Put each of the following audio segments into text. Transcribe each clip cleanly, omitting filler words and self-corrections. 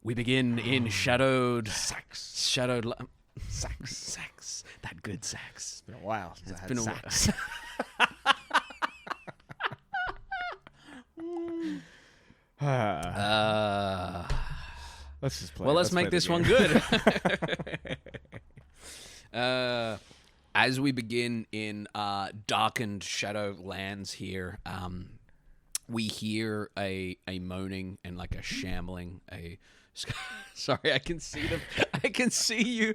We begin in shadowed... Sax. Shadowed... Sax. Sax. That good sax. It's been a while since I had Been a sax. Let's just play. Well, let's make play this the one game. good. As we begin in darkened shadow lands here, we hear a moaning and like a shambling. Sorry, I can see you.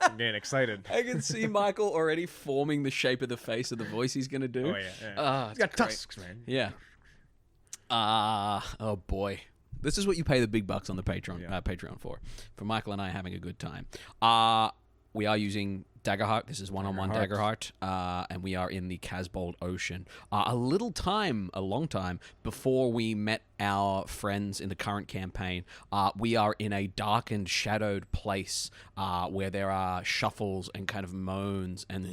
I'm getting excited. I can see Michael already forming the shape of the face of the voice he's gonna do. Oh yeah. He's got great. tusks, man. Yeah. Oh boy. This is what you pay the big bucks on the Patreon for Michael and I having a good time. We are using Daggerheart. This is one-on-one Daggerheart. And we are in the Casbold Ocean. A long time before we met our friends in the current campaign, we are in a darkened, shadowed place where there are shuffles and kind of moans and...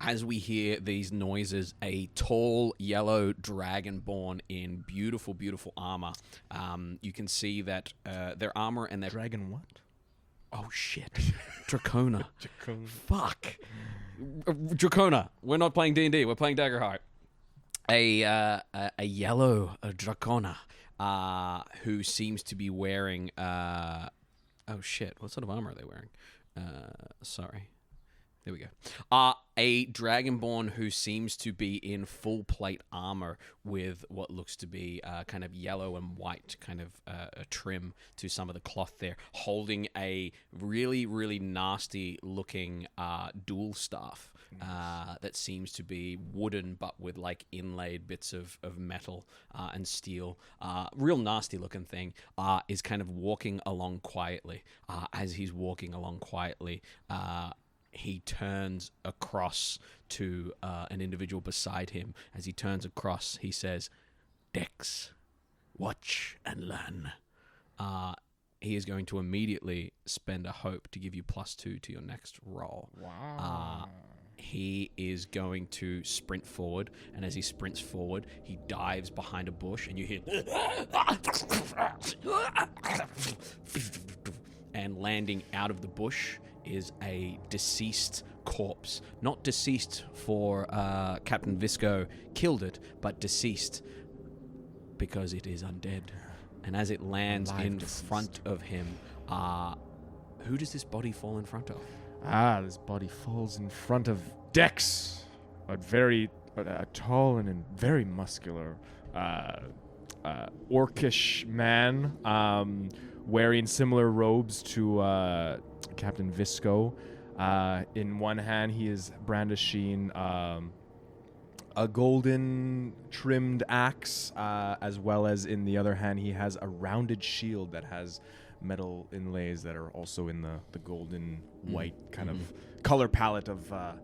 As we hear these noises, a tall yellow dragonborn in beautiful, beautiful armor. You can see that their armor and their... Dragon what? Oh, shit. Dracona. Dracona. Fuck. Dracona. We're not playing D&D. We're playing Daggerheart. A yellow Dracona who seems to be wearing... oh, shit. What sort of armor are they wearing? Sorry. There we go. A dragonborn who seems to be in full plate armor with what looks to be kind of yellow and white kind of a trim to some of the cloth there, holding a really, really nasty looking dual staff that seems to be wooden but with like inlaid bits of metal and steel. Real nasty looking thing is kind of walking along quietly. As he's walking along quietly, he turns across to an individual beside him. As he turns across, he says, "Dex, watch and learn." He is going to immediately spend a hope to give you +2 to your next roll. Wow. He is going to sprint forward, and as he sprints forward, he dives behind a bush, and you hear... and landing out of the bush is a deceased corpse. Not deceased for Captain Visco killed it, but deceased because it is undead. And as it lands in front of him, who does this body fall in front of? This body falls in front of Dex, a tall and very muscular orcish man, wearing similar robes to Captain Visco. In one hand, he is brandishing a golden trimmed axe, as well as in the other hand, he has a rounded shield that has metal inlays that are also in the golden white kind of color palette of the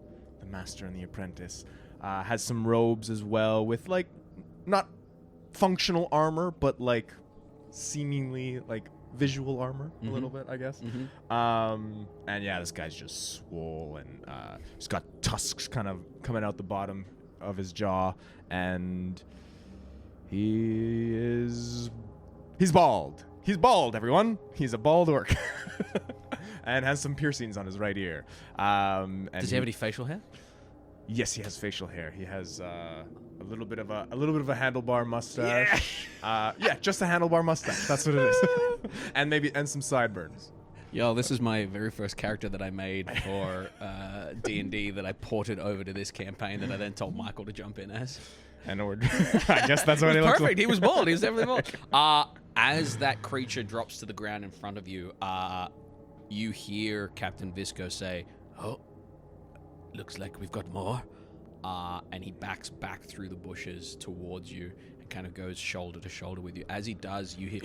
master and the apprentice. Has some robes as well with like not functional armor, but like seemingly like visual armor a little bit, I guess. And yeah, this guy's just swole and he's got tusks kind of coming out the bottom of his jaw, and he's bald. He's bald, everyone. He's a bald orc. And has some piercings on his right ear. And Does he have any facial hair? Yes, he has facial hair. He has a little bit of a handlebar mustache. Yeah, just a handlebar mustache. That's what it is. and some sideburns. Yo, this is my very first character that I made for D&D that I ported over to this campaign that I then told Michael to jump in as. And I guess that's what he looks like. Perfect. He was bald. He was definitely bald. As that creature drops to the ground in front of you, you hear Captain Visco say, "Oh, looks like we've got more." And he backs back through the bushes towards you and kind of goes shoulder to shoulder with you. As he does, you hear...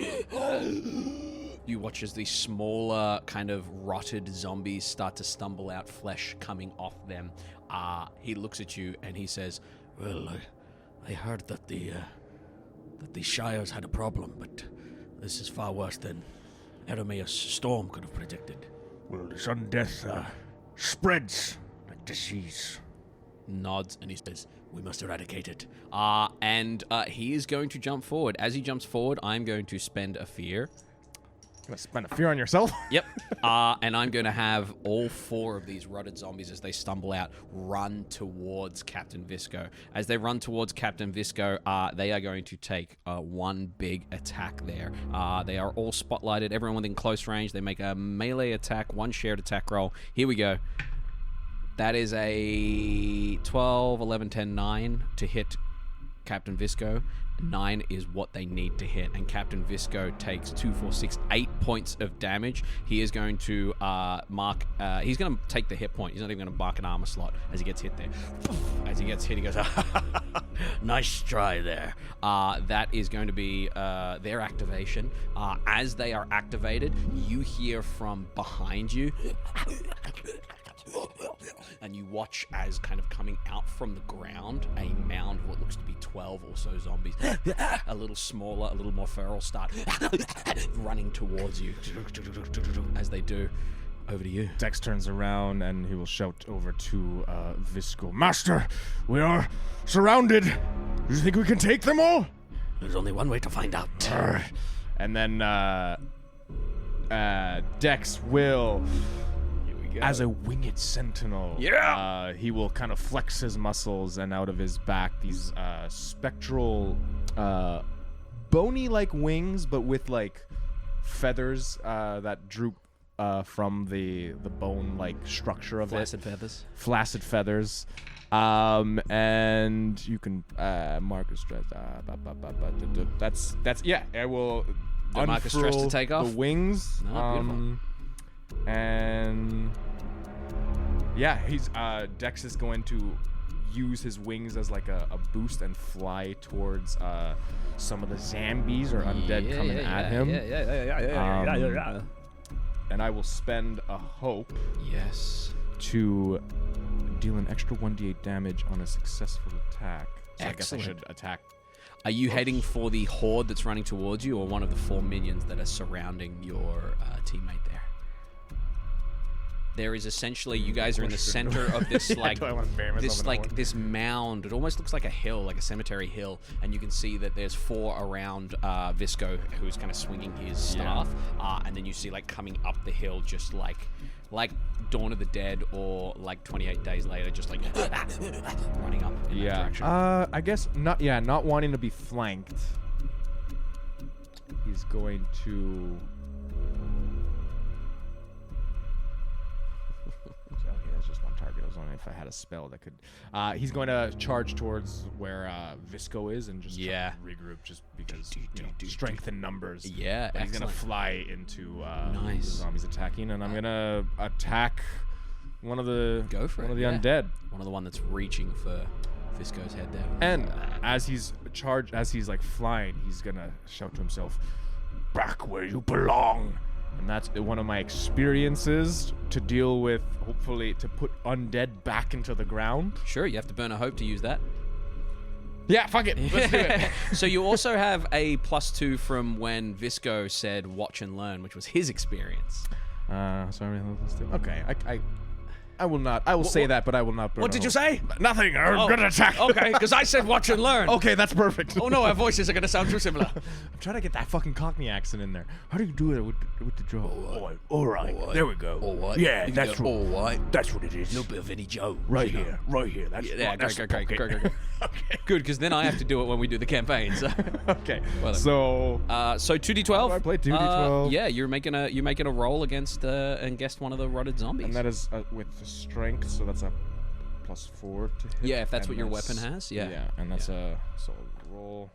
You watch as these smaller, kind of rotted zombies start to stumble out, flesh coming off them. He looks at you and he says, "Well, I heard that the Shires had a problem, but this is far worse than Erameus Storm could have predicted." Well, the sudden death spreads like disease. nods, and he says, "We must eradicate it." And he is going to jump forward. As he jumps forward, I'm going to spend a fear. Gonna spend a fear on yourself? Yep. And I'm going to have all 4 of these rotted zombies, as they stumble out, run towards Captain Visco. As they run towards Captain Visco, they are going to take one big attack there. They are all spotlighted. Everyone within close range. They make a melee attack, 1 shared attack roll. Here we go. That is a 12, 11, 10, 9 to hit Captain Visco. 9 is what they need to hit, and Captain Visco takes 2, 4, 6, 8 points of damage. He is going to mark. He's going to take the hit point. He's not even going to mark an armor slot as he gets hit there. As he gets hit, he goes, "Nice try there." That is going to be their activation. As they are activated, you hear from behind you. And you watch as kind of coming out from the ground, a mound of what looks to be 12 or so zombies, a little smaller, a little more feral, start running towards you. As they do, over to you. Dex turns around and he will shout over to Visco. "Master, we are surrounded. Do you think we can take them all?" There's only one way to find out. And then Dex will... As a winged sentinel, he will kind of flex his muscles, and out of his back, these spectral, bony-like wings, but with like feathers that droop from the bone-like structure of Flaccid feathers. Flaccid feathers. And you can mark a stress. That's yeah. I will mark a stress to take off the wings. Beautiful. And yeah, he's Dex is going to use his wings as like a boost and fly towards some of the zombies or undead coming at him. Yeah. And I will spend a hope. Yes. To deal an extra 1d8 damage on a successful attack. So Excellent. I guess I should attack. Are you heading for the horde that's running towards you, or one of the 4 minions that are surrounding your teammate there? There is essentially, you guys are in the center of this this mound. It almost looks like a hill, like a cemetery hill, and you can see that there's 4 around Visco, who's kind of swinging his staff, and then you see like coming up the hill, just like Dawn of the Dead or like 28 Days Later, just like running up in that direction. I guess not wanting to be flanked. He's going to. If I had a spell that could, he's going to charge towards where Visco is and just try to regroup, just because strength in numbers. Yeah, but he's gonna fly into the zombies attacking, and I'm gonna attack one of the undead, one of the one that's reaching for Visco's head there. And as he's like flying, he's gonna shout to himself, "Back where you belong." And that's one of my experiences to deal with, hopefully, to put undead back into the ground. Sure, you have to burn a hope to use that. Yeah, fuck it. Let's do it. So you also have a +2 from when Visco said watch and learn, which was his experience. Sorry, let's do it. Okay, I will not. I will say that, but I will not burn. What did you say? Nothing. I'm gonna attack. Okay, because I said watch and learn. Okay, that's perfect. Oh no, our voices are gonna sound too similar. I'm trying to get that fucking Cockney accent in there. How do you do it with the jaw? All right. There we go. All right. Yeah, that's right. All right. That's what it is. A little bit of Vinnie Joe. Right here. That's Great. Okay. Good, because then I have to do it when we do the campaign. So. Okay. Well, so 2d12. I played 2d12. Yeah, you're making a roll against one of the rotted zombies. And that is with the strength, so that's a +4 to hit. Yeah, if that's what your weapon has. Yeah. Yeah, and that's a roll.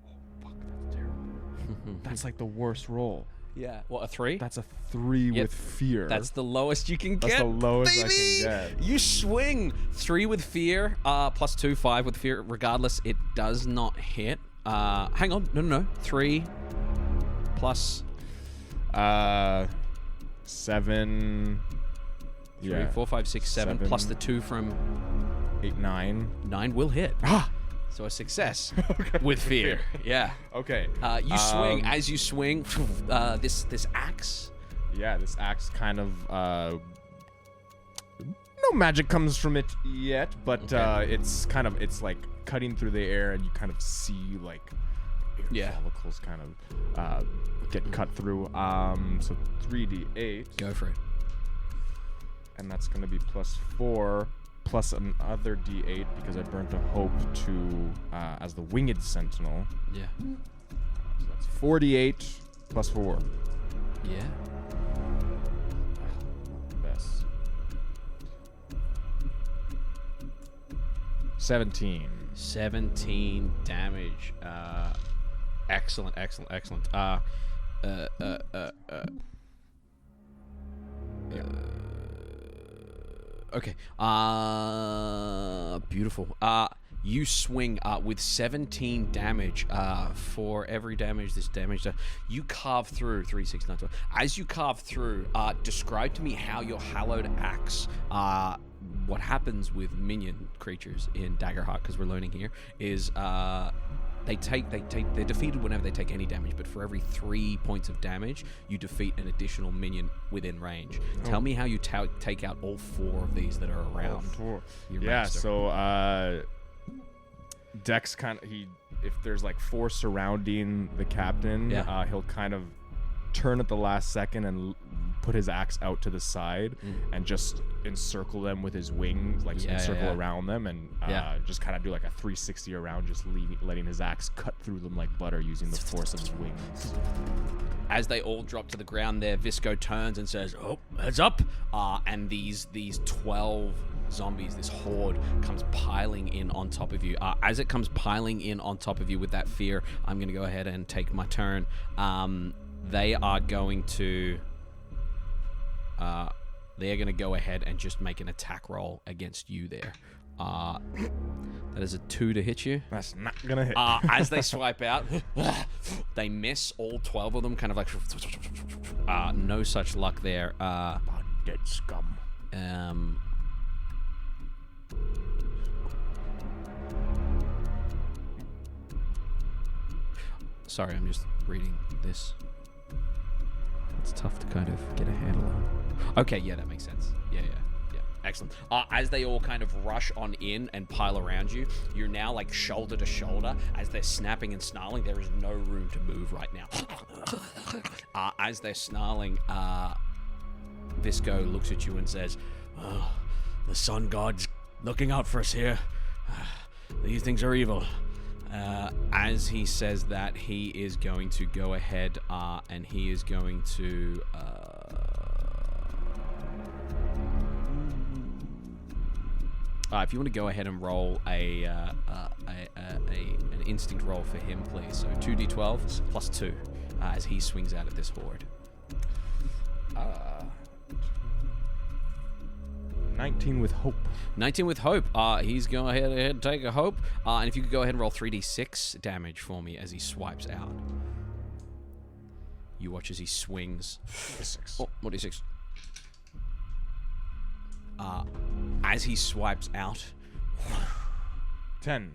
Oh fuck, that's terrible. That's like the worst roll. Yeah. What, a 3? That's a 3 with fear. That's the lowest you can get. That's the lowest baby! I can get. You swing 3 with fear, +2, 5 with fear. Regardless, it does not hit. Hang on, no. 3 plus 7. 3, 4, 5, 6, 7 plus the 2 from 8, 9. 9 will hit. So a success with fear. Yeah. Okay. You swing. As you swing, this axe. Yeah, this axe kind of No magic comes from it yet, but it's like cutting through the air, and you kind of see like air follicles kind of get cut through. So 3d8. Go for it. And that's going to be +4 plus another d8 because I burnt a hope to as the winged sentinel. Yeah. So that's 4d8 plus 4. Yeah. Best. 17. 17 damage. Excellent. Okay. Beautiful. You swing with 17 damage. For every damage, this damage, you carve through 3, 6, 9, 12. As you carve through, describe to me how your hallowed axe. What happens with minion creatures in Daggerheart, because we're learning here, is they're defeated whenever they take any damage, but for every 3 points of damage, you defeat an additional minion within range. Tell me how you take out all 4 of these that are around. Your master. So Dex if there's like 4 surrounding the captain, he'll kind of turn at the last second and put his axe out to the side and just encircle them with his wings, like encircle around them, and just kind of do like a 360 around, just letting his axe cut through them like butter using the force of his wings. As they all drop to the ground there, Visco turns and says, "Oh, heads up!" And these 12 zombies, this horde, comes piling in on top of you. As it comes piling in on top of you with that fear, I'm going to go ahead and take my turn. They are going to go ahead and just make an attack roll against you there. That is a 2 to hit you. That's not gonna hit. As they swipe out, they miss, all 12 of them, kind of like no such luck there. Dead scum. Sorry, I'm just reading this. It's tough to kind of get a handle on. Okay, yeah, that makes sense. Yeah. Excellent. As they all kind of rush on in and pile around you, you're now like shoulder to shoulder. As they're snapping and snarling, there is no room to move right now. As they're snarling, Visco looks at you and says, "Oh, the sun god's looking out for us here. These things are evil." As he says that, he is going to go ahead and he is going to if you want to go ahead and roll an instinct roll for him, please. So 2d12 plus 2 as he swings out at this horde. 19 with hope. 19 with hope. He's going ahead and take a hope. And if you could go ahead and roll 3d6 damage for me as he swipes out. You watch as he swings. 6. Oh, what d6? As he swipes out. 10.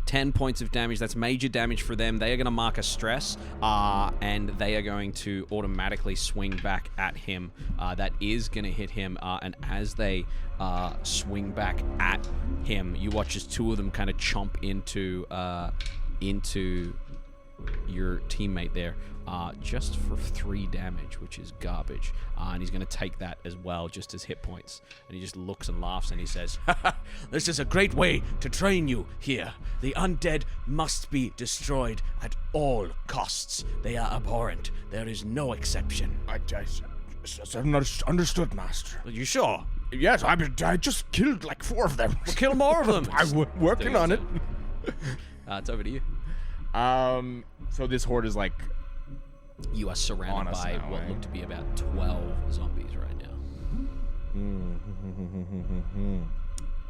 10 points of damage. That's major damage for them. They are going to mark a stress, and they are going to automatically swing back at him. That is going to hit him, and as they swing back at him, you watch as 2 of them kind of chomp into your teammate there, just for 3 damage, which is garbage. And he's going to take that as well, just as hit points. And he just looks and laughs and he says, "This is a great way to train you here. The undead must be destroyed at all costs. They are abhorrent. There is no exception." I'm not understood, Master. "Are you sure?" Yes, I just killed like 4 of them. Well, kill more of them. I'm working on it. It's over to you. So this horde is like... You are surrounded by now, what look to be about 12 zombies right now.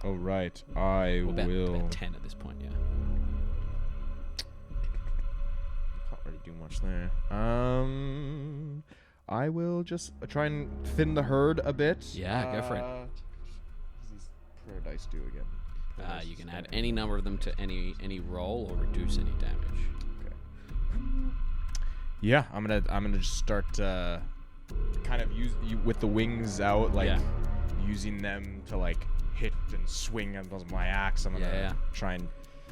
Oh, right. I Well, will... about 10 at this point, yeah. Can't really do much there. I will just try and thin the herd a bit. Yeah, go for it. What does these prayer dice do again? You can add any number of them to any roll or reduce any damage. Okay. Yeah, I'm gonna just start kind of use you with the wings out, like using them to like hit and swing with my axe. I'm gonna try and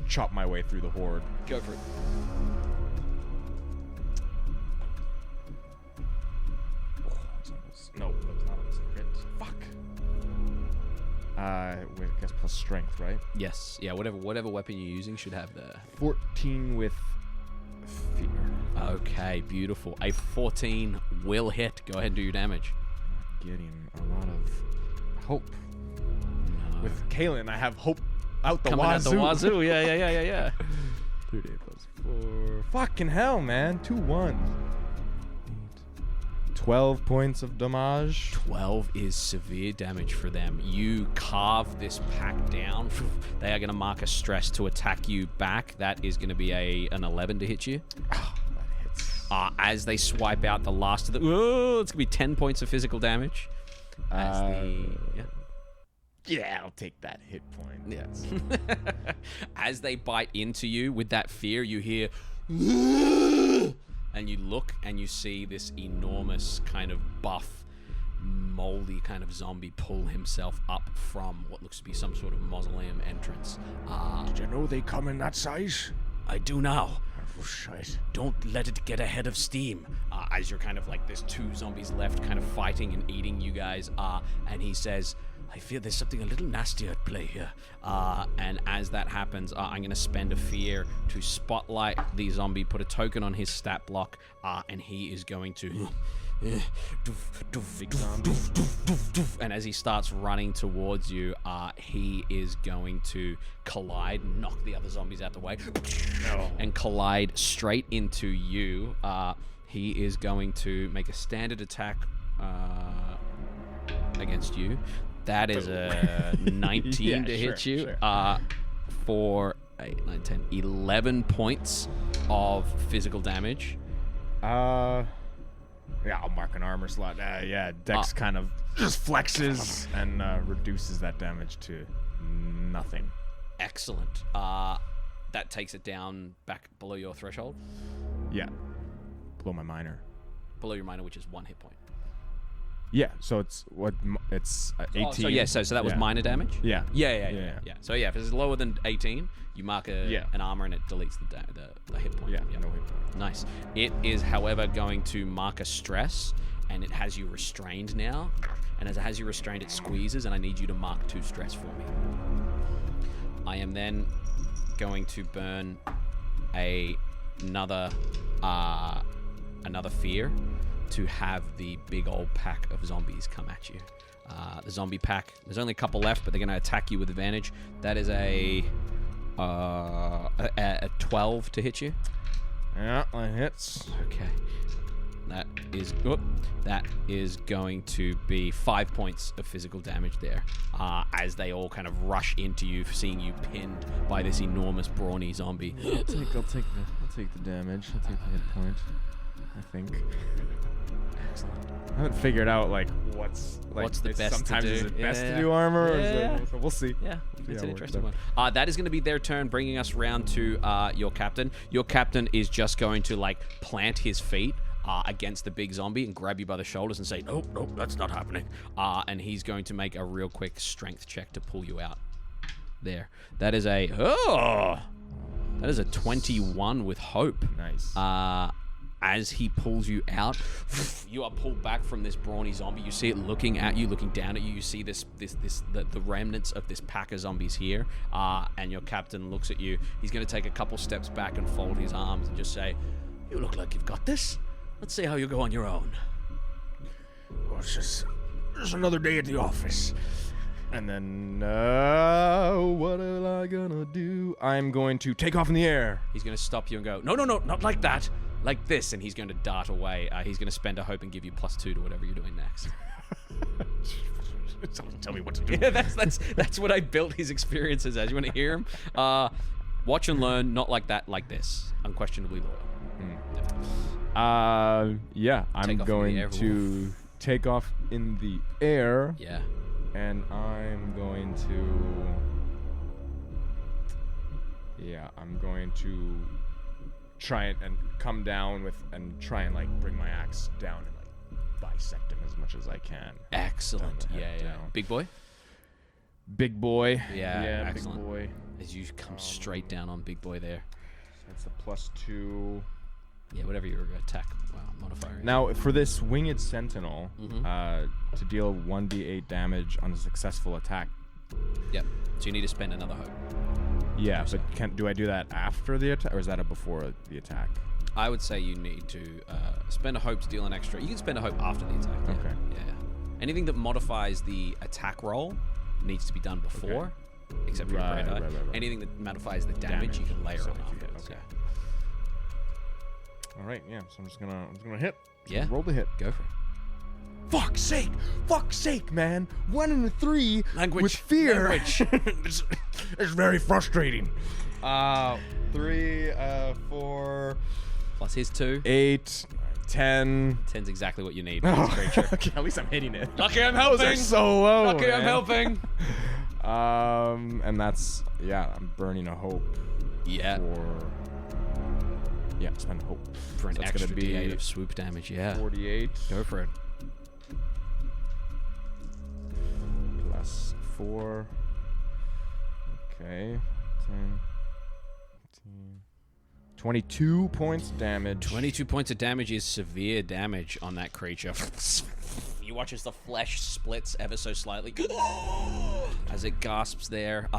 chop my way through the horde. Go for it. No, that's not a crit. Fuck. Wait, I guess plus strength, right? Yes. Yeah. Whatever weapon you're using should have the 14 with fear. Okay. Beautiful. A 14 will hit. Go ahead and do your damage. Getting a lot of hope. No. With Kaelin, I have hope out the Coming wazoo. out the wazoo. Yeah. 3d plus 4. Fucking hell, man. 2 1s. 12 points of damage. 12 is severe damage for them. You carve this pack down. They are going to mark a stress to attack you back. That is going to be an 11 to hit you. Oh, that hits. As they swipe out the last of the... Whoa, it's going to be 10 points of physical damage. Yeah, I'll take that hit point. Yes. As they bite into you with that fear, you hear... And you look and you see this enormous kind of buff, moldy kind of zombie pull himself up from what looks to be some sort of mausoleum entrance. Did you know they come in that size? I do now. Oh, shit. Don't let it get ahead of steam. As you're kind of like, there's 2 zombies left kind of fighting and eating you guys. And he says, I fear there's something a little nastier at play here. and as that happens, I'm going to spend a fear to spotlight the zombie, put a token on his stat block, and he is going to... Big zombie. And as he starts running towards you, he is going to collide, knock the other zombies out the way, and collide straight into you. He is going to make a standard attack against you. That is a 19 to hit you for 8, 9, 10, 11 points of physical damage. Yeah, I'll mark an armor slot. Yeah, Dex kind of just flexes and reduces that damage to nothing. Excellent. That takes it down back below your threshold. Yeah, below my minor. Below your minor, which is 1 hit point. Yeah, so it's 18. Oh, so that was minor damage? Yeah. Yeah. So if it's lower than 18, you mark an armor and it deletes the hit point. Yeah, no hit point. Nice. It is, however, going to mark a stress, and it has you restrained now. And as it has you restrained, it squeezes, and I need you to mark 2 stress for me. I am then going to burn another fear to have the big old pack of zombies come at you. The zombie pack, there's only a couple left, but they're going to attack you with advantage. That is a 12 to hit you. Yeah, that hits. Okay. That is going to be 5 points of physical damage there, as they all kind of rush into you, seeing you pinned by this enormous brawny zombie. I'll take the damage. I'll take the hit point, I think. Excellent. I haven't figured out what's the best sometimes to do. Is it best to do armor? Or is it, so we'll see. Yeah, it's an interesting one. That is going to be their turn, bringing us round to your captain. Your captain is just going to plant his feet against the big zombie and grab you by the shoulders and say, Nope, that's not happening. And he's going to make a real quick strength check to pull you out. There. That is a 21 with hope. Nice. As he pulls you out, you are pulled back from this brawny zombie. You see it looking at you, looking down at you. You see the remnants of this pack of zombies here. And your captain looks at you. He's going to take a couple steps back and fold his arms and just say, You look like you've got this. Let's see how you go on your own. Well, it's just another day at the office. And then, what am I gonna do? I'm going to take off in the air. He's going to stop you and go, No, not like that. Like this. And he's going to dart away. He's going to spend a hope and give you +2 to whatever you're doing next. Tell me what to do. Yeah, that's what I built his experiences as. You want to hear him? Watch and learn, not like that, like this. Unquestionably loyal. Yeah, I'm going to take off in the air. Yeah. And I'm going to try and come down and try and bring my axe down and bisect him as much as I can. Excellent. Down the head, Yeah. down. Big boy? Big boy. Yeah, big excellent. boy. As you come straight down on big boy there. That's a +2. Yeah, whatever your attack modifier is. Now, for this winged sentinel, Mhm. to deal 1d8 damage on a successful attack. Yep. So you need to spend another hope. Yeah, but do I do that after the attack, or is that before the attack? I would say you need to spend a hope to deal an extra. You can spend a hope after the attack. Yeah. Okay. Yeah. Anything that modifies the attack roll needs to be done before, except for your Right, brain die. right. Anything that modifies the damage, you can layer So on if you hit, afterwards. okay. All right, yeah. So I'm just gonna hit. Yeah. Roll the hit. Go for it. Fuck's sake, man! 1 and a 3 Language. with fear. Language. It's very frustrating. 3, 4, Plus his 2. 8, 10. 10's exactly what you need for this creature. Okay, at least I'm hitting it. Lucky I'm Those are helping. so low. Lucky I'm man. helping. And that's I'm burning a hope. Yeah. Spend a hope For an So it's extra gonna be D8 of swoop damage, yeah. 48 Go for it. plus 4. Okay. 10, 15, 22 points damage. 22 points of damage is severe damage on that creature. You watch as the flesh splits ever so slightly as it gasps there.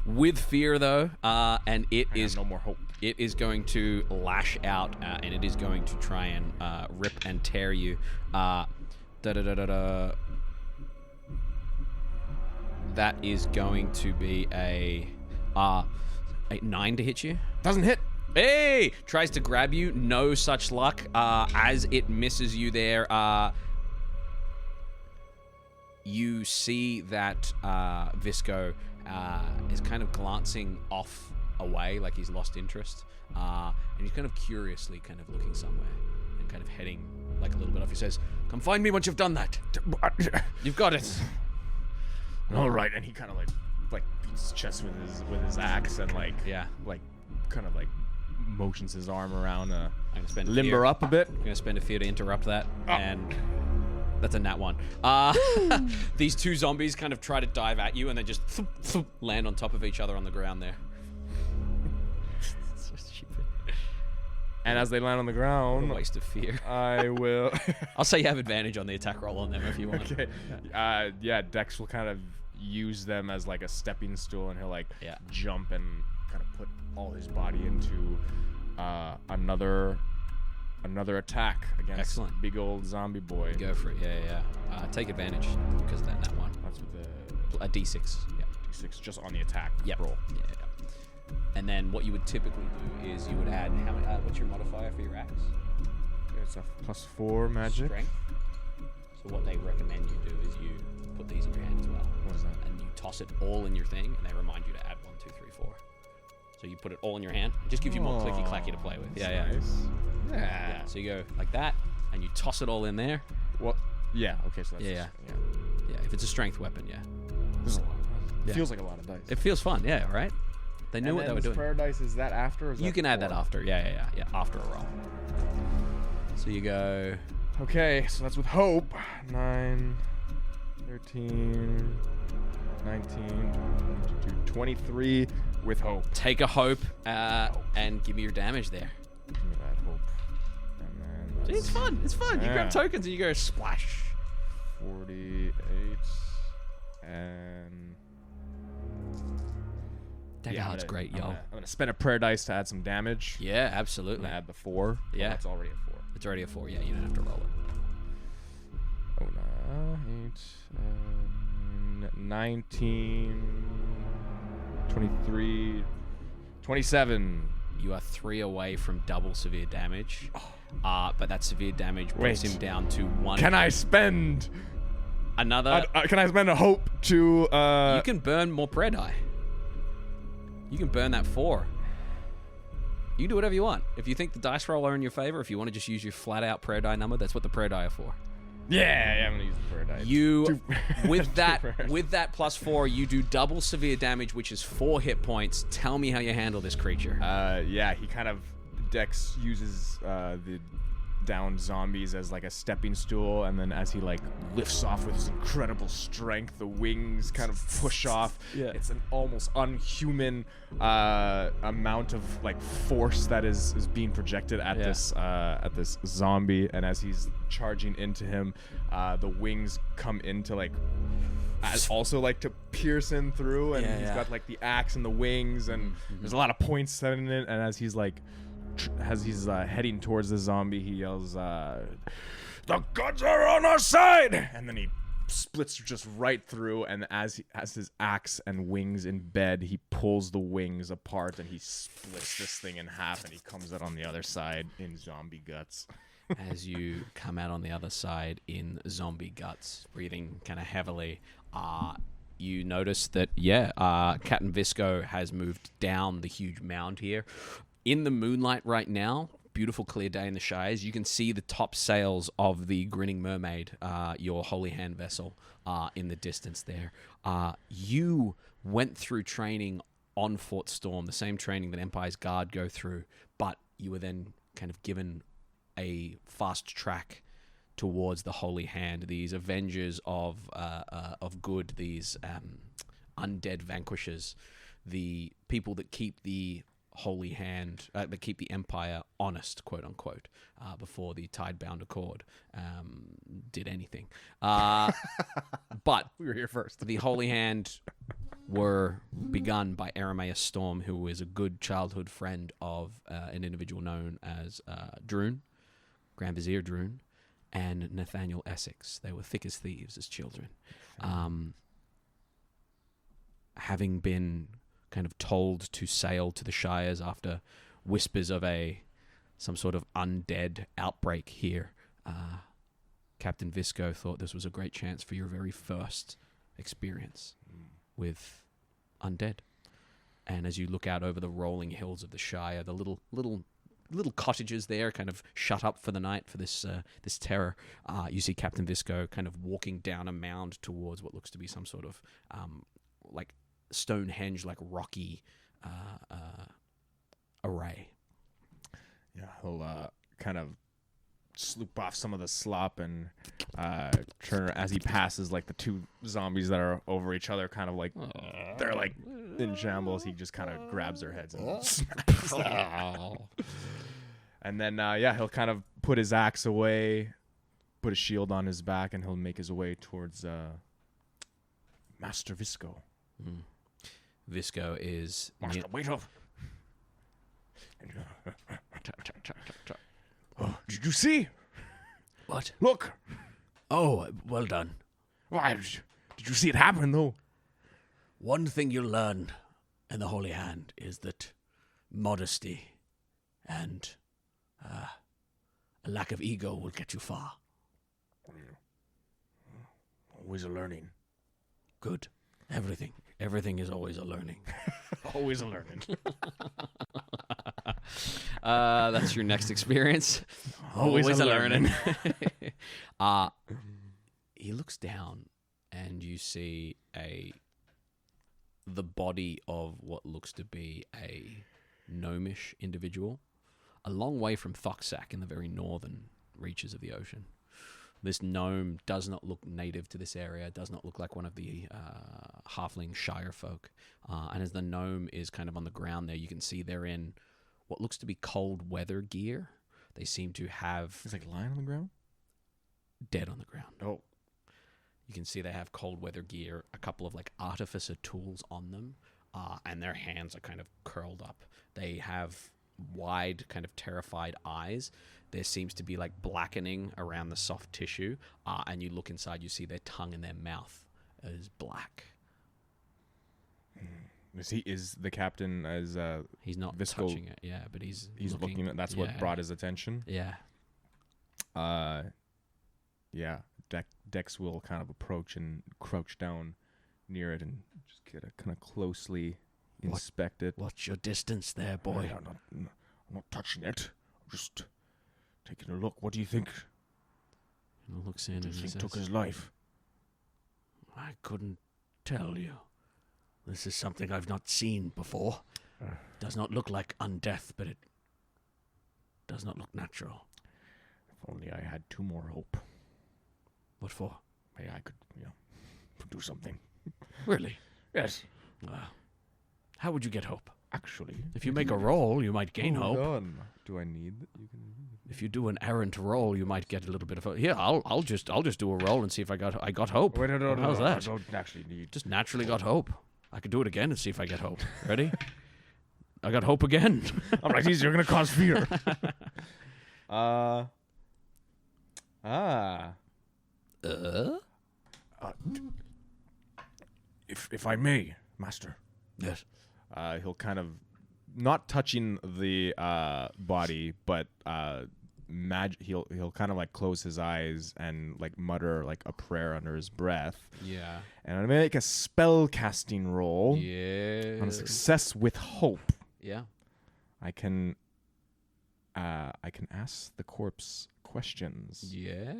With fear, though, and it I is have no more hope. It is going to lash out, and it is going to try and rip and tear you. That is going to be a 9 to hit you. Doesn't hit. Hey! Tries to grab you. No such luck. As it misses you there, you see that Visco is kind of glancing off away, like he's lost interest. And he's kind of curiously kind of looking somewhere and kind of heading like a little bit off. He says, "Come find me once you've done that. You've got it." All right, and he kind of like beats his chest with his axe and kind of motions his arm around, I'm gonna spend limber fear. up a bit. I'm gonna spend a fear to interrupt that, and that's a nat 1. These two zombies kind of try to dive at you, and they just land on top of each other on the ground there. So stupid. And as they land on the What a ground, waste of fear. I will. I'll say you have advantage on the attack roll on them if you want. Okay. Dex will kind of use them as like a stepping stool, and he'll jump and kind of put all his body into another attack against Excellent. big old zombie boy. Go for it. Yeah. Take advantage because of that nat 1. That's with the A d6. Yeah. d6 just on the attack Yep. roll. Yeah. And then what you would typically do is you would add how many? What's your modifier for your axe? It's a +4 magic. Strength. So what they recommend you do is you put these in your hand as well. What is that? And you toss it all in your thing, and they remind you to add 1, 2, 3, 4. So you put it all in your hand. It just gives you more clicky clacky to play with. That's nice. Yeah. So you go like that, and you toss it all in there. Well, yeah. Okay, so that's Yeah. If it's a strength weapon, yeah. This is a lot. It Yeah. feels like a lot of dice. It feels fun, yeah, right? They knew what they were doing. Prayer dice, is that after? Or is You that can add that before? after. Yeah, after a roll. So you go. Okay, so that's with hope. 9, 13, 19, 22, 23 with hope. Take a hope and give me your damage there. Give me that hope. And then See, it's fun. It's fun. You grab Yeah. tokens and you go splash. 48 and Daggerheart's great, yo. I'm gonna spend a prayer dice to add some damage. Yeah, I'm absolutely. gonna add the 4. Yeah. Well, that's already a 4. It's already a 4. Yeah, you don't have to roll it. Oh no, 8, 19, 23, 27. You are 3 away from double severe damage. But that severe damage brings Wait. him down to 1. Can I spend Another. can I spend a hope to You can burn more prayer die. You can burn that 4. You can do whatever you want. If you think the dice roll are in your favor, if you want to just use your flat out prayer die number, that's what the prayer die are for. Yeah, I'm gonna use the prayer die. You with Two that prayers. with that +4, you do double severe damage, which is 4 hit points. Tell me how you handle this creature. Yeah, he kind of Dex uses the down zombies as like a stepping stool, and then as he like lifts off with his incredible strength, the wings kind of push off. Yeah. It's an almost unhuman amount of like force that is being projected at this zombie, and as he's charging into him, the wings come into like also like to pierce him through, and he's got like the axe and the wings, and there's a lot of points set in it, and as he's like heading towards the zombie, he yells, "The gods are on our side!" And then he splits just right through, and as his axe and wings embed, he pulls the wings apart, and he splits this thing in half, and he comes out on the other side in zombie guts. As you come out on the other side in zombie guts, breathing kind of heavily, you notice that, Captain Visco has moved down the huge mound here. In the moonlight right now, beautiful clear day in the Shires, you can see the top sails of the Grinning Mermaid, your Holy Hand vessel, in the distance there. You went through training on Fort Storm, the same training that Empire's Guard go through, but you were then kind of given a fast track towards the Holy Hand, these avengers of good, these undead vanquishers, the people that keep the Holy Hand, that keep the Empire honest, quote unquote, before the Tidebound Accord did anything. But We were here first. the Holy Hand were begun by Arameus Storm, who is a good childhood friend of an individual known as Droon, Grand Vizier Droon, and Nathaniel Essex. They were thick as thieves as children. Having been kind of told to sail to the Shires after whispers of some sort of undead outbreak here, Captain Visco thought this was a great chance for your very first experience with undead. And as you look out over the rolling hills of the Shire, the little cottages there kind of shut up for the night for this terror, you see Captain Visco kind of walking down a mound towards what looks to be some sort of like Stonehenge, like rocky array. Yeah, he'll kind of sloop off some of the slop and turn as he passes like the two zombies that are over each other, kind of like they're like in shambles. He just kind of grabs their heads and smacks them. And then he'll kind of put his axe away, put a shield on his back, and he'll make his way towards Master Visco. Visco is Master, wait up. Oh, did you see? What? Look. Oh, well done. Why did you see it happen though? One thing you'll learn in the Holy Hand is that modesty and a lack of ego will get you far. Always a learning. Good. Everything is always a learning. Always a learning. That's your next experience. Always a learning. He looks down, and you see the body of what looks to be a gnomish individual, a long way from Thoxac in the very northern reaches of the ocean. This gnome does not look native to this area, does not look like one of the halfling shire folk. And as the gnome is kind of on the ground there, you can see they're in what looks to be cold weather gear. They seem to have... It's like lying on the ground? Dead on the ground. Oh. You can see they have cold weather gear, a couple of like artificer tools on them, and their hands are kind of curled up. They have wide, kind of terrified eyes. There seems to be like blackening around the soft tissue, and you look inside, you see their tongue and their mouth is black. Is the captain as he's not Visco, touching it, but he's looking at that's what brought his attention. Yeah. Dex will kind of approach and crouch down near it and just get a kind of closely inspect it. What's your distance there, boy? I'm not touching it. I'm just taking a look. What do you think? He looks in What do and you he think says, took his life? I couldn't tell you. This is something I've not seen before. Does not look like undeath, but it does not look natural. If only I had 2 more hope. What for? Maybe I could, do something. Really? Yes. How would you get hope? Actually, If you make a roll, you might gain hold hope. on. Do I need? You can. If you do an errant roll, you might get a little bit of hope. Yeah, I'll just do a roll and see if I got hope. Wait, no, How's that? I don't actually need. Just naturally got hope. I could do it again and see if I get hope. Ready? I got hope again. I'm like, you're gonna cause fear. If I may, Master. Yes. He'll kind of not touching the body, but he'll kind of like close his eyes and like mutter like a prayer under his breath. Yeah. And I'm gonna make a spell casting roll. Yeah. On a success with hope. Yeah. I can ask the corpse questions. Yeah.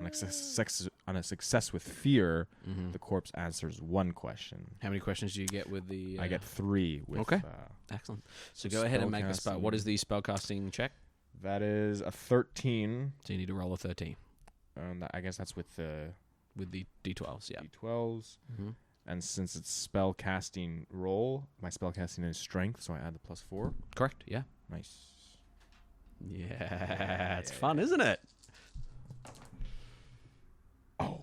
On a success with fear, the corpse answers 1 question. How many questions do you get with the? I get 3 with. Okay. Excellent. So go ahead and make a spell. What is the spellcasting check? That is a 13. So you need to roll a 13. I guess that's with the D12s. Yeah. D12s. And since it's spell casting roll, my spell casting is strength, so I add the +4. Correct. Yeah. Nice. Yeah. It's fun, isn't it? Oh.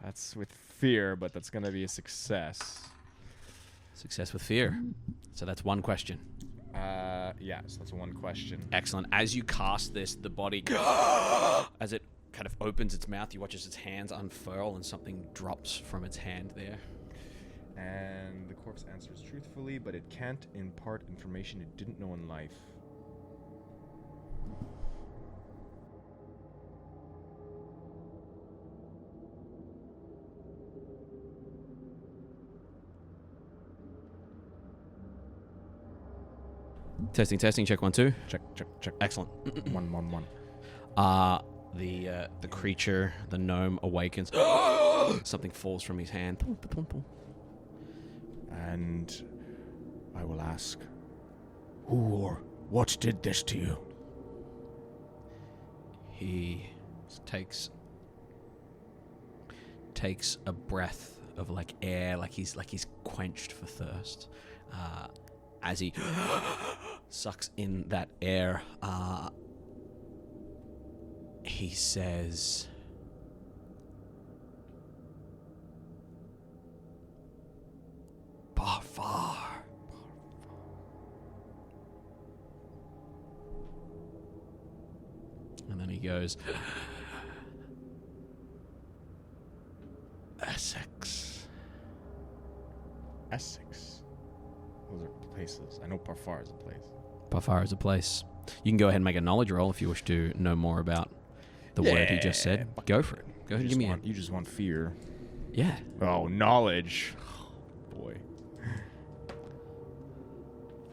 That's with fear, but that's gonna be a success. Success with fear. So that's 1 question. Yeah, so that's 1 question. Excellent. As you cast this, the body, as it kind of opens its mouth, you watch as its hands unfurl and something drops from its hand there. And the corpse answers truthfully, but it can't impart information it didn't know in life. Testing, check 1, 2. Check. Excellent. 1. The creature, the gnome, awakens. Something falls from his hand. And I will ask, who or what did this to you? He takes a breath of like air, like he's quenched for thirst. As he sucks in that air, he says, Barfar. And then he goes, Essex. Essex. Those are places. I know Parfar is a place. Barfar is a place. You can go ahead and make a knowledge roll if you wish to know more about the word he just said. Go for it. Go ahead and give me You just want fear. Yeah. Oh, knowledge. Oh, boy.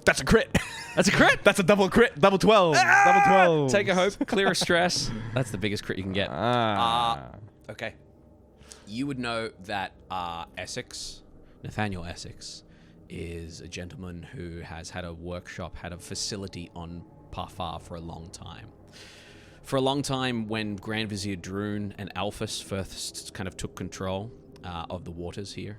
That's a crit. That's a crit. That's a double crit. Double 12. Double 12. Take a hope. Clear a stress. That's the biggest crit you can get. Okay. You would know that Essex, Nathaniel Essex, is a gentleman who has had a workshop, had a facility on Parfar for a long time. For a long time, when Grand Vizier Droon and Alphys first kind of took control of the waters here,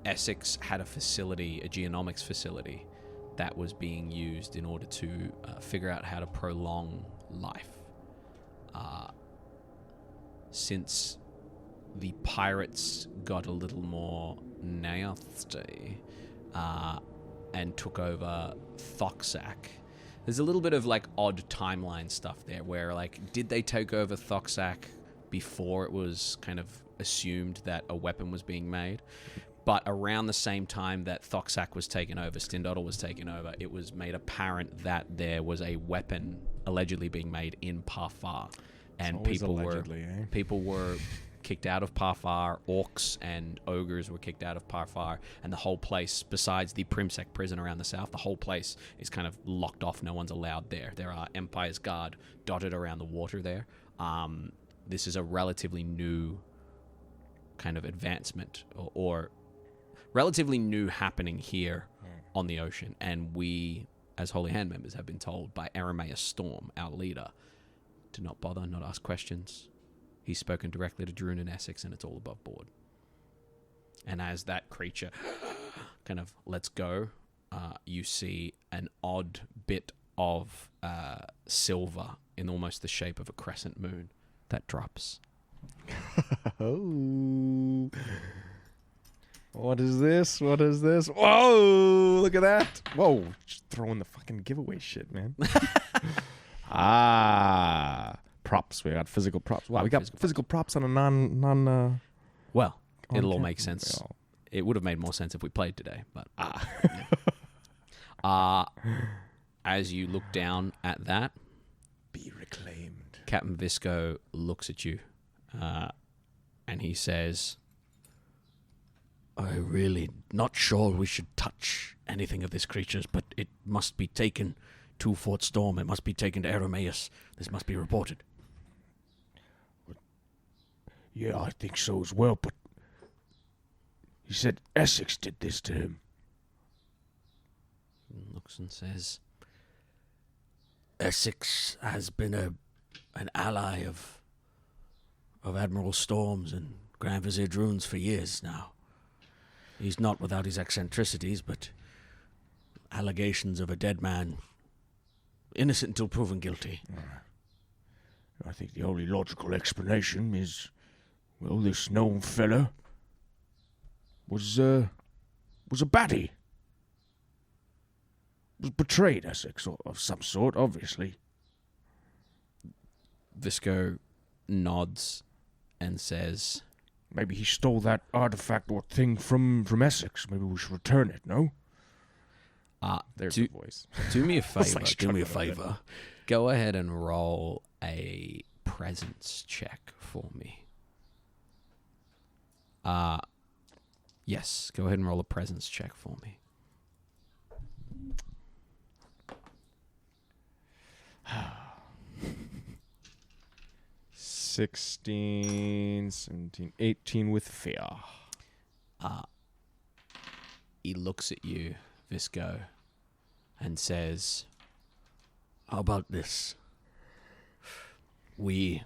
Essex had a facility, a genomics facility, that was being used in order to figure out how to prolong life. Since the pirates got a little more nasty and took over Thoxac, there's a little bit of like odd timeline stuff there where like, did they take over Thoxac before it was kind of assumed that a weapon was being made? But around the same time that Thoxac was taken over, Dowdall was taken over, it was made apparent that there was a weapon allegedly being made in Parfar. And people were kicked out of Parfar, orcs and ogres were kicked out of Parfar, and the whole place, besides the Primsec prison around the south, the whole place is kind of locked off. No one's allowed there. There are Empire's Guard dotted around the water there. This is a relatively new kind of advancement or relatively new happening here on the ocean, and we, as Holy Hand members, have been told by Arameus Storm, our leader, to not bother, not ask questions. He's spoken directly to Droon and Essex, and it's all above board. And as that creature kind of lets go, you see an odd bit of silver in almost the shape of a crescent moon that drops. Oh. What is this? What is this? Whoa! Look at that! Whoa! Just throwing the fucking giveaway shit, man. Props. We got physical props. Wow, we got physical props on a non. Well, it'll all make sense. Well. It would have made more sense if we played today, but as you look down at that, be reclaimed. Captain Visco looks at you, and he says, "I'm really not sure we should touch anything of this creature's, but it must be taken to Fort Storm. It must be taken to Arameus. This must be reported." Yeah, I think so as well, but he said Essex did this to him. He looks and says, "Essex has been an ally of Admiral Storm's and Grand Vizier Droon's for years now. He's not without his eccentricities, but allegations of a dead man, innocent until proven guilty." I think the only logical explanation is, well, this gnome fella was a baddie. Was betrayed Essex of some sort, obviously. Visco nods and says, "Maybe he stole that artifact or thing from Essex. Maybe we should return it, no?" There's the voice. Do me a favor. Like Do me a favor. Go ahead and roll a presence check for me. Yes, go ahead and roll a presence check for me. 16, 17, 18 with fear. He looks at you, Visco, and says, "How about this? We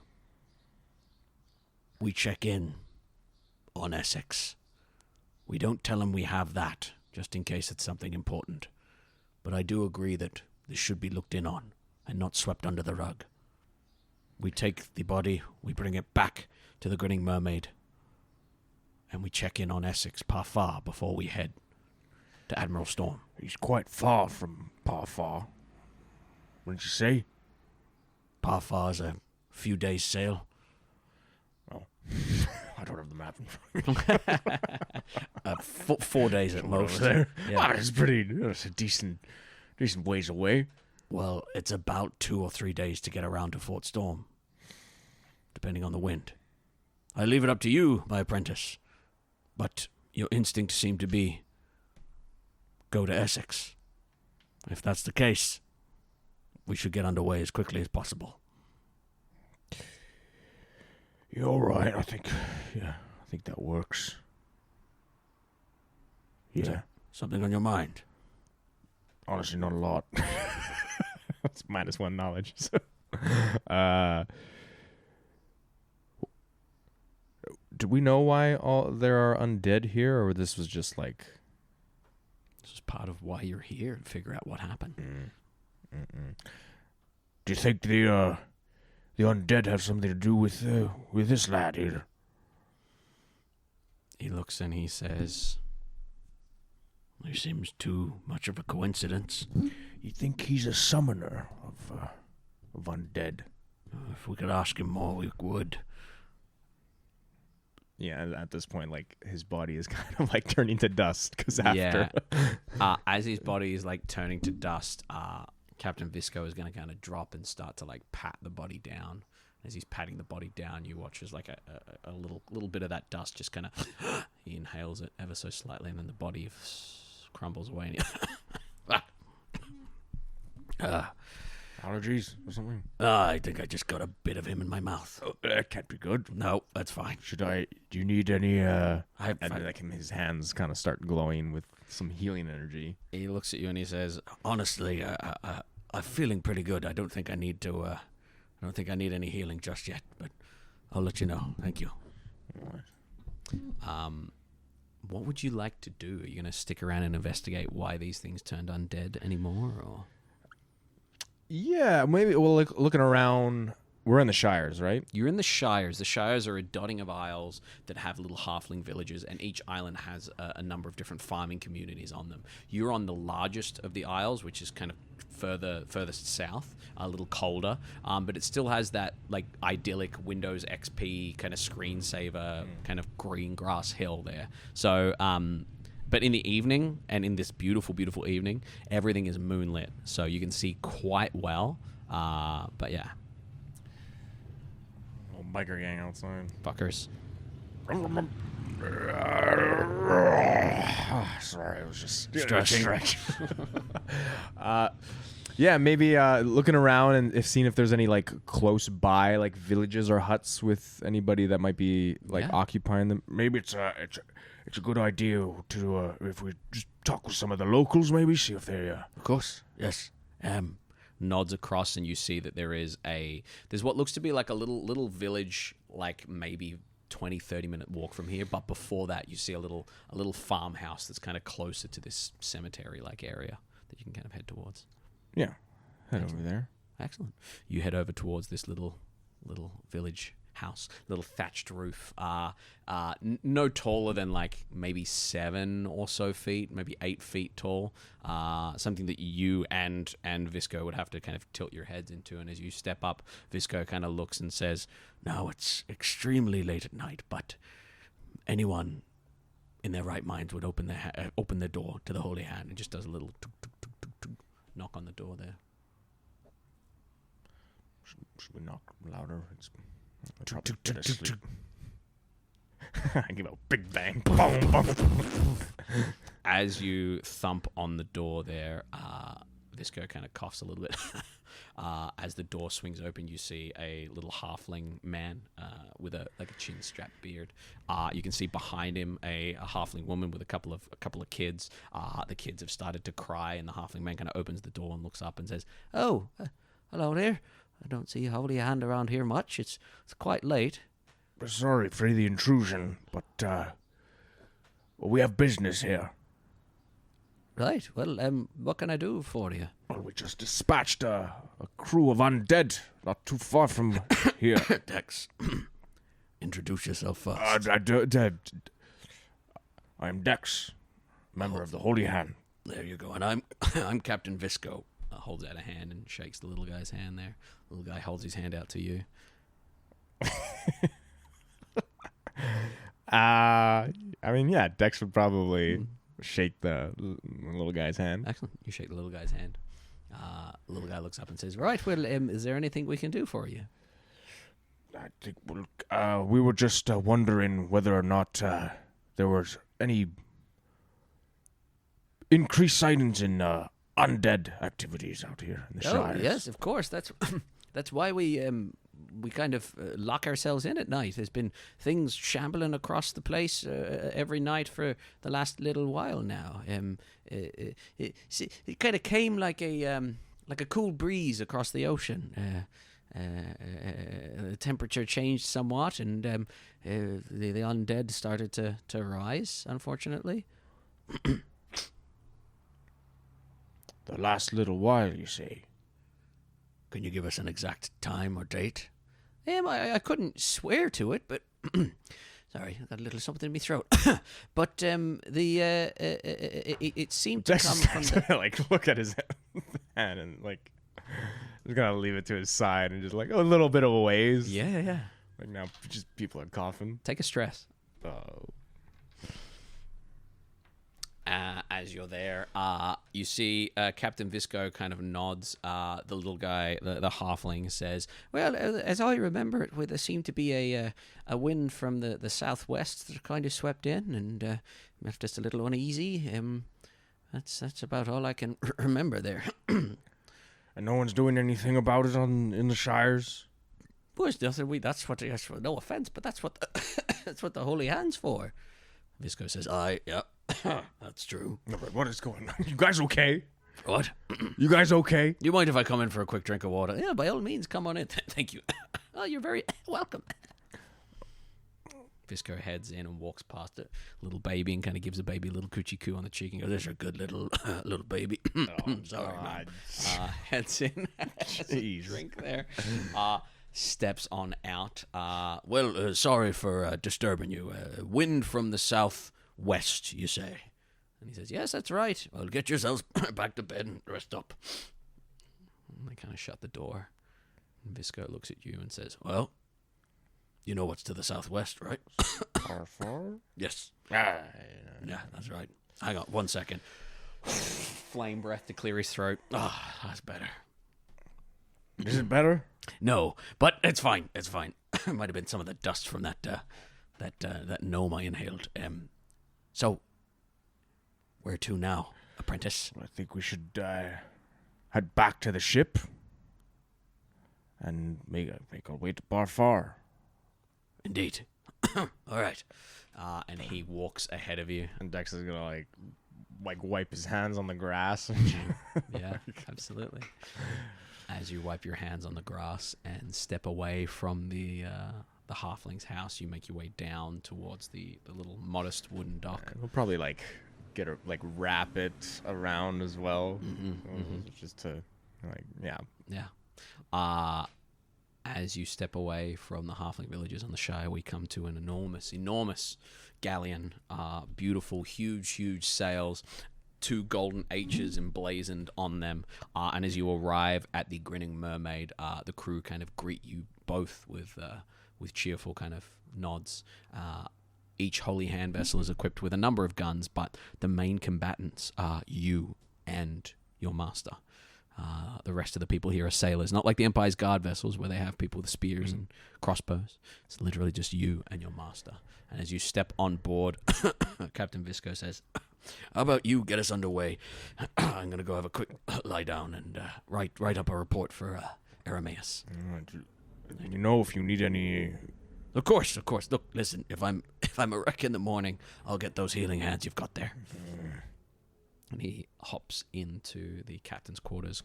check in on Essex. We don't tell him we have that, just in case it's something important. But I do agree that this should be looked in on and not swept under the rug. We take the body, we bring it back to the Grinning Mermaid, and we check in on Essex Parfar before we head to Admiral Storm." He's quite far from Parfar. What did you say? Parfar's a few days' sail. Oh, I don't have the map in front of me. 4 days at most. There. Yeah. That's a decent ways away. Well, it's about 2 or 3 days to get around to Fort Storm, depending on the wind. I leave it up to you, my apprentice, but your instincts seem to be go to Essex. If that's the case, we should get underway as quickly as possible. You're all right. I think that works. Yeah. Something on your mind? Honestly, not a lot. It's -1 knowledge. So. Do we know why there are undead here, or this was just like... "This is part of why you're here, to figure out what happened." Do you think the undead have something to do with this lad here? He looks and he says, There seems too much of a coincidence. You think he's a summoner of undead? If we could ask him more, we would. Yeah, at this point, like, his body is kind of like turning to dust, because after... Yeah. As his body is like turning to dust, Captain Visco is going to kind of drop and start to like pat the body down. As he's patting the body down, you watch as like a little bit of that dust just kind of... he inhales it ever so slightly, and then the body crumbles away. And Allergies or something? I think I just got a bit of him in my mouth. Oh, that can't be good. No, that's fine. Do you need any, And like his hands kind of start glowing with some healing energy. He looks at you and he says, Honestly, I'm feeling pretty good. I don't think I need to, I don't think I need any healing just yet, but I'll let you know. Thank you. what would you like to do? Are you going to stick around and investigate why these things turned undead anymore, or? Yeah, maybe. Well, like looking around, we're in the Shires, right? You're in the Shires. The Shires are a dotting of isles that have little halfling villages, and each island has a number of different farming communities on them. You're on the largest of the isles, which is kind of furthest south, a little colder, but it still has that like idyllic Windows XP kind of screensaver kind of green grass hill there. So, but in the evening, and in this beautiful, beautiful evening, everything is moonlit, so you can see quite well. But yeah. Little biker gang outside. Fuckers. Sorry, I was just stretching. Yeah, maybe looking around and seeing if there's any like close by like villages or huts with anybody that might be like occupying them. Maybe it's a good idea to if we just talk with some of the locals, maybe see if they Of course, yes. Nods across, and you see that there's what looks to be like a little village, like maybe 20-30 minute walk from here, but before that you see a little farmhouse that's kind of closer to this cemetery like area that you can kind of head towards. Yeah, head over there. Excellent. You head over towards this little village house, little thatched roof, no taller than like maybe 7 or so feet, maybe 8 feet tall, something that you and Visco would have to kind of tilt your heads into. And as you step up, Visco kind of looks and says, "Now it's extremely late at night, but anyone in their right minds would open their door to the Holy Hand." And just does a little tuk, tuk, tuk, tuk, tuk, knock on the door there. Should we knock louder? I give a big bang. Boom, boom. As you thump on the door there, Visco kind of coughs a little bit. As the door swings open, you see a little halfling man with a chin-strapped beard. You can see behind him a halfling woman with a couple of kids. The kids have started to cry, and the halfling man kind of opens the door and looks up and says, "Oh, hello there. I don't see Holy Hand around here much. It's quite late." Sorry for the intrusion, but we have business here. Right. Well, what can I do for you? Well, we just dispatched a crew of undead not too far from here. Dex, introduce yourself first. I'm Dex, member of the Holy Hand. There you go. And I'm Captain Visco. Holds out a hand and shakes the little guy's hand there. The little guy holds his hand out to you. I mean, yeah, Dex would probably shake the little guy's hand. Excellent. You shake the little guy's hand. The little guy looks up and says, "Right, well, is there anything we can do for you?" I think we were just wondering whether or not there was any increased sightings in undead activities out here in the Shires. Yes, of course. That's why we kind of lock ourselves in at night. There's been things shambling across the place every night for the last little while now. It kind of came like a cool breeze across the ocean. The temperature changed somewhat, and the undead started to rise, unfortunately. The last little while, you say? Can you give us an exact time or date? I couldn't swear to it, but sorry, I got a little something in my throat. But it seemed to come from the like look at his hand and like just gonna leave it to his side and just like a little bit of a ways. Yeah. Like now, just people are coughing. Take a stress. Oh. As you're there, you see Captain Visco kind of nods. The little guy, the halfling, says, "Well, as I remember it, there seemed to be a wind from the southwest that kind of swept in and left us a little uneasy. That's about all I can remember there." And no one's doing anything about it in the shires? Boys, that's what. No offense, but that's what. That's what the Holy Hand's for. Visco says, yeah, that's true. No, but what is going on? You guys okay? What? You guys okay? You mind if I come in for a quick drink of water? Yeah, by all means, come on in. Thank you. Oh, you're very welcome. Visco heads in and walks past a little baby and kind of gives the baby a little coochie coo on the cheek and goes, "There's a good little little baby." Sorry, man. Heads in, has a drink there. Steps on out. Sorry for disturbing you. Wind from the southwest, you say? And he says, "Yes, that's right. Well, get yourselves back to bed and rest up." And they kind of shut the door. And Visco looks at you and says, "Well, you know what's to the southwest, right?" Far? Yes. Yeah, that's right. Hang on 1 second. Flame breath to clear his throat. That's better. Is it better? No, but it's fine. It's fine. It might have been some of the dust from that gnome I inhaled. So, where to now, apprentice? I think we should head back to the ship and make our way to Barfar. Indeed. All right. And he walks ahead of you. And Dex is gonna like wipe his hands on the grass. Yeah, absolutely. As you wipe your hands on the grass and step away from the halfling's house, you make your way down towards the little modest wooden dock. We'll probably wrap it around as well, just to Yeah. As you step away from the halfling villages on the Shire, we come to an enormous galleon. Beautiful, huge sails. 2 golden H's emblazoned on them. And as you arrive at the Grinning Mermaid, the crew kind of greet you both with cheerful kind of nods. Each Holy Hand vessel is equipped with a number of guns, but the main combatants are you and your master. The rest of the people here are sailors, not like the Empire's Guard vessels where they have people with spears and crossbows. It's literally just you and your master. And as you step on board, Captain Visco says, "How about you get us underway? I'm going to go have a quick lie down and write up a report for Arameus." You know, if you need any... Of course. Look, listen, if I'm a wreck in the morning, I'll get those healing hands you've got there. And he hops into the captain's quarters.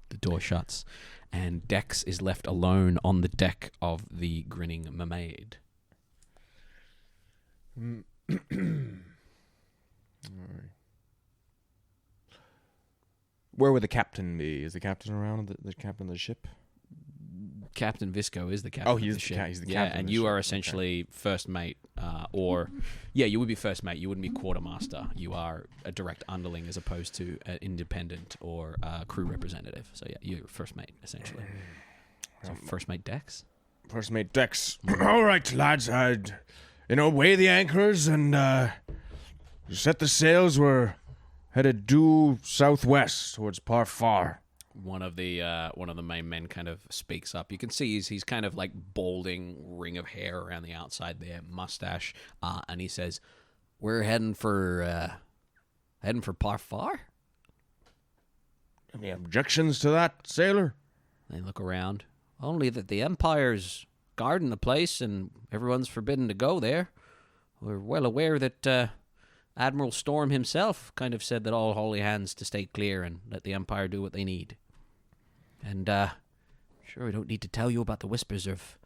The door shuts, and Dex is left alone on the deck of the Grinning Mermaid. Where would the captain be? Is the captain around? The captain of the ship? Captain Visco is the captain. He's of the ship. he's the yeah, captain. and of the you ship. are essentially first mate, you would be first mate. You wouldn't be quartermaster. You are a direct underling as opposed to an independent or crew representative. So yeah, you're first mate essentially. So first mate Dex. First mate Dex. All right, lads. Weigh the anchors and set the sails. We're headed due southwest towards Parfar. One of the main men kind of speaks up. You can see he's kind of like balding ring of hair around the outside there, mustache, and he says, "We're heading for Parfar." Any objections to that, sailor? They look around. Only that the Empire's guarding the place and everyone's forbidden to go there. We're well aware that Admiral Storm himself kind of said that all holy hands to stay clear and let the Empire do what they need. And, sure, we don't need to tell you about the whispers of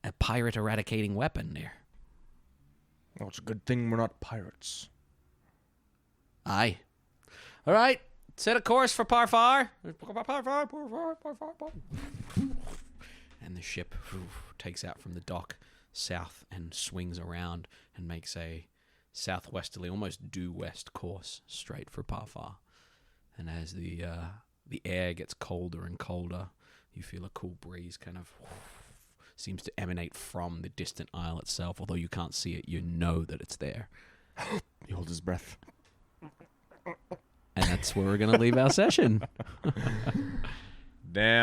a pirate eradicating weapon there. Well, it's a good thing we're not pirates. Aye. All right, set a course for Parfar. And the ship takes out from the dock south and swings around and makes a southwesterly, almost due west course straight for Parfar. And as the air gets colder and colder, you feel a cool breeze kind of seems to emanate from the distant isle itself. Although you can't see it, you know that it's there. He holds his breath. And that's where we're going to leave our session. Damn.